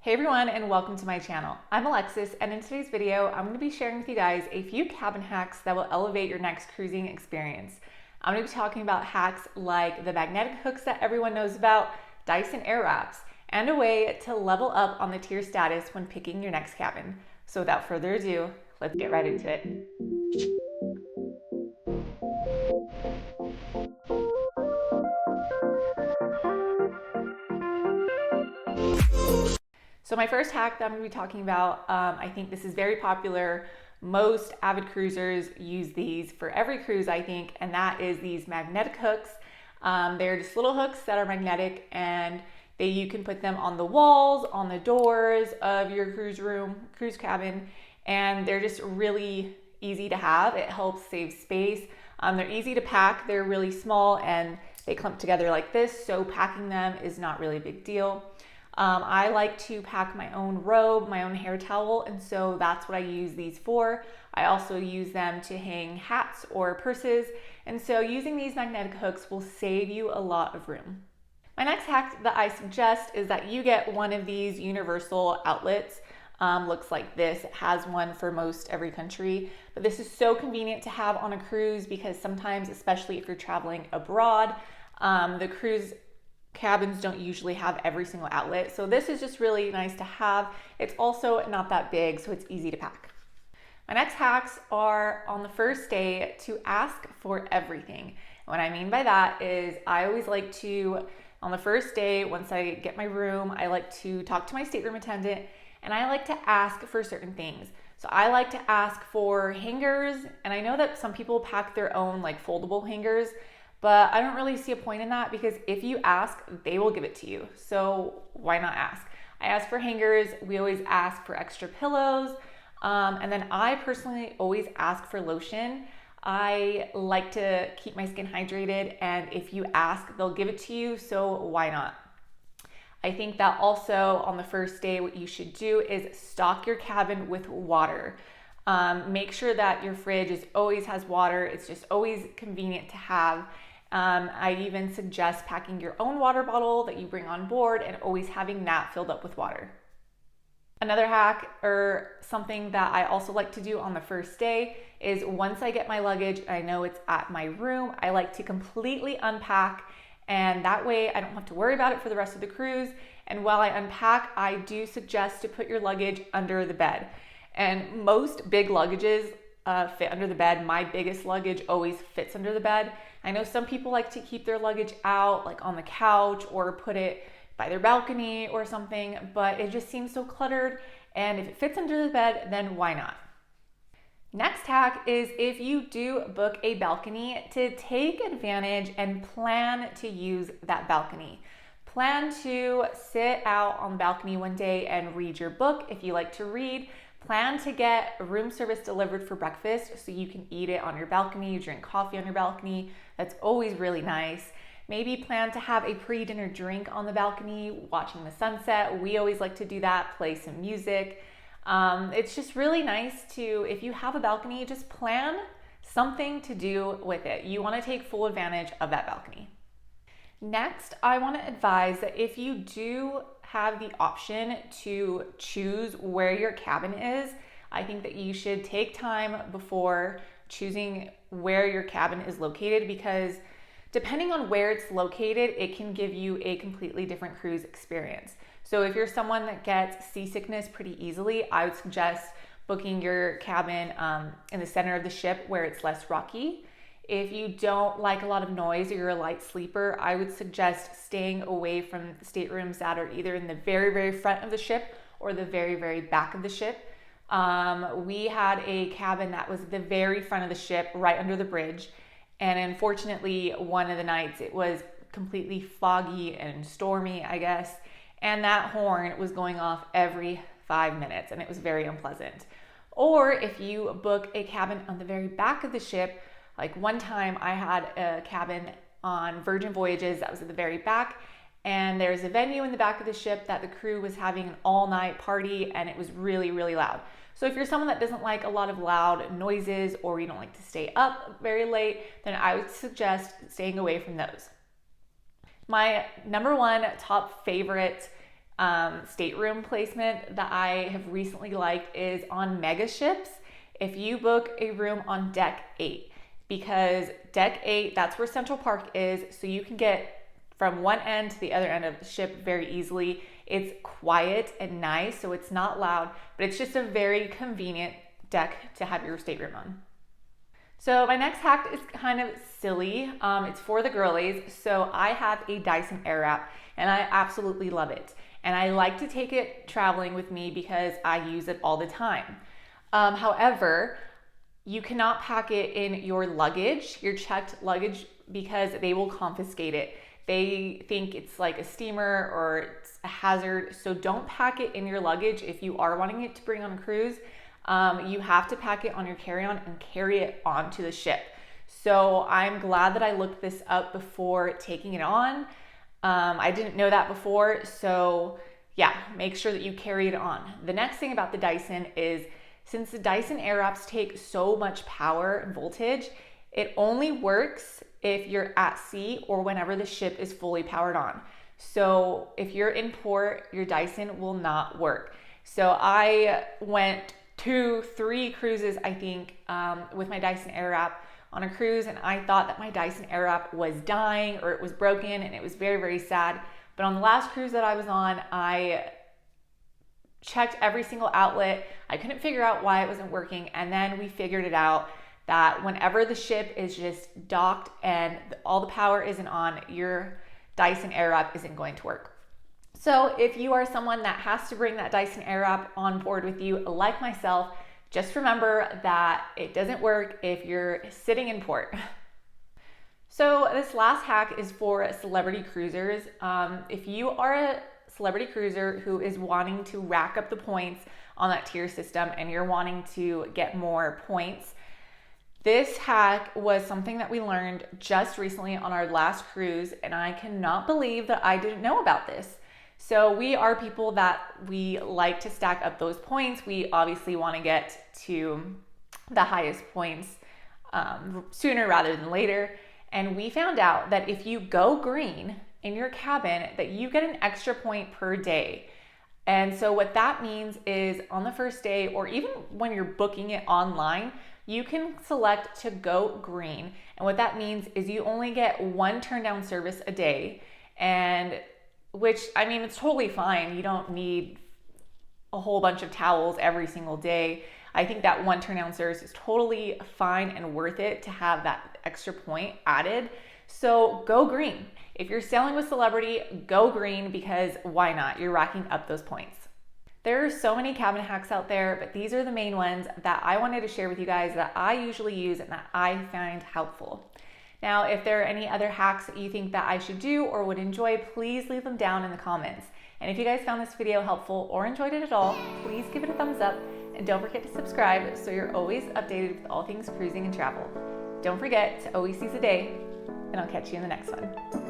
Hey everyone, and welcome to my channel. I'm Alexis, and in today's video, I'm going to be sharing with you guys a few cabin hacks that will elevate your next cruising experience. I'm going to be talking about hacks like the magnetic hooks that everyone knows about, Dyson Airwraps, and a way to level up on the tier status when picking your next cabin. So without further ado, let's get right into it. So my first hack that I'm going to be talking about, I think this is very popular. Most avid cruisers use these for every cruise, I think, and that is these magnetic hooks. They're just little hooks that are magnetic, and you can put them on the walls, on the doors of your cruise cabin, and they're just really easy to have. It helps save space. They're easy to pack. They're really small and they clump together like this, so packing them is not really a big deal. I like to pack my own robe, my own hair towel, and so that's what I use these for. I also use them to hang hats or purses, and so using these magnetic hooks will save you a lot of room. My next hack that I suggest is that you get one of these universal outlets. Looks like this. It has one for most every country, but this is so convenient to have on a cruise because sometimes, especially if you're traveling abroad, the cruise cabins don't usually have every single outlet. So this is just really nice to have. It's also not that big, so it's easy to pack. My next hacks are on the first day to ask for everything. What I mean by that is I always like to, on the first day, once I get my room, I like to talk to my stateroom attendant and I like to ask for certain things. So I like to ask for hangers, and I know that some people pack their own like foldable hangers, but I don't really see a point in that because if you ask, they will give it to you. So why not ask? I ask for hangers. We always ask for extra pillows. And then I personally always ask for lotion. I like to keep my skin hydrated, and if you ask, they'll give it to you. So why not? I think that also on the first day, what you should do is stock your cabin with water. Make sure that your fridge always has water. It's just always convenient to have. I even suggest packing your own water bottle that you bring on board and always having that filled up with water. Another hack or something that I also like to do on the first day is once I get my luggage, I know it's at my room, I like to completely unpack, and that way I don't have to worry about it for the rest of the cruise. And while I unpack, I do suggest to put your luggage under the bed. And most big luggages fit under the bed. My biggest luggage always fits under the bed. I know some people like to keep their luggage out, like on the couch, or put it by their balcony or something, but it just seems so cluttered. And if it fits under the bed, then why not? Next hack is if you do book a balcony, to take advantage and plan to use that balcony. Plan to sit out on the balcony one day and read your book if you like to read. Plan to get room service delivered for breakfast so you can eat it on your balcony, drink coffee on your balcony. That's always really nice. Maybe plan to have a pre-dinner drink on the balcony, watching the sunset. We always like to do that, play some music. It's just really nice to, if you have a balcony, just plan something to do with it. You want to take full advantage of that balcony. Next, I want to advise that if you do have the option to choose where your cabin is, I think that you should take time before choosing where your cabin is located, because depending on where it's located, it can give you a completely different cruise experience. So if you're someone that gets seasickness pretty easily, I would suggest booking your cabin in the center of the ship where it's less rocky. If you don't like a lot of noise or you're a light sleeper, I would suggest staying away from staterooms that are either in the very, very front of the ship or the very, very back of the ship. We had a cabin that was the very front of the ship, right under the bridge. And unfortunately, one of the nights it was completely foggy and stormy, I guess. And that horn was going off every 5 minutes, and it was very unpleasant. Or if you book a cabin on the very back of the ship, like one time I had a cabin on Virgin Voyages that was at the very back, and there's a venue in the back of the ship that the crew was having an all-night party, and it was really, really loud. So if you're someone that doesn't like a lot of loud noises, or you don't like to stay up very late, then I would suggest staying away from those. My number one top favorite stateroom placement that I have recently liked is on mega ships. If you book a room on deck 8, because deck 8, that's where Central Park is, so you can get from one end to the other end of the ship very easily. It's quiet and nice, so it's not loud, but it's just a very convenient deck to have your stateroom on. So my next hack is kind of silly. It's for the girlies. So I have a Dyson Airwrap and I absolutely love it. And I like to take it traveling with me because I use it all the time. However, you cannot pack it in your luggage, your checked luggage, because they will confiscate it. They think it's like a steamer or it's a hazard. So don't pack it in your luggage if you are wanting it to bring on a cruise. You have to pack it on your carry-on and carry it onto the ship. So I'm glad that I looked this up before taking it on. I didn't know that before. So yeah, make sure that you carry it on. The next thing about the Dyson is, since the Dyson Airwraps take so much power and voltage, it only works if you're at sea or whenever the ship is fully powered on. So if you're in port, your Dyson will not work. So I went 2-3 cruises, I think, with my Dyson Airwrap on a cruise, and I thought that my Dyson Airwrap was dying or it was broken, and it was very, very sad. But on the last cruise that I was on, I checked every single outlet. I couldn't figure out why it wasn't working, and then we figured it out that whenever the ship is just docked and all the power isn't on, your Dyson Airwrap isn't going to work. So if you are someone that has to bring that Dyson Airwrap on board with you, like myself, just remember that it doesn't work if you're sitting in port. So this last hack is for celebrity cruisers. If you are a celebrity cruiser who is wanting to rack up the points on that tier system and you're wanting to get more points, this hack was something that we learned just recently on our last cruise, and I cannot believe that I didn't know about this. So we are people that we like to stack up those points. We obviously want to get to the highest points sooner rather than later. And we found out that if you go green in your cabin, that you get an extra point per day. And so what that means is on the first day, or even when you're booking it online, you can select to go green. And what that means is you only get one turn down service a day. And which, I mean, it's totally fine. You don't need a whole bunch of towels every single day. I think that one turn down service is totally fine and worth it to have that extra point added. So go green. If you're sailing with Celebrity, go green, because why not? You're racking up those points. There are so many cabin hacks out there, but these are the main ones that I wanted to share with you guys that I usually use and that I find helpful. Now, if there are any other hacks that you think that I should do or would enjoy, please leave them down in the comments. And if you guys found this video helpful or enjoyed it at all, please give it a thumbs up and don't forget to subscribe so you're always updated with all things cruising and travel. Don't forget to always seize the day, and I'll catch you in the next one.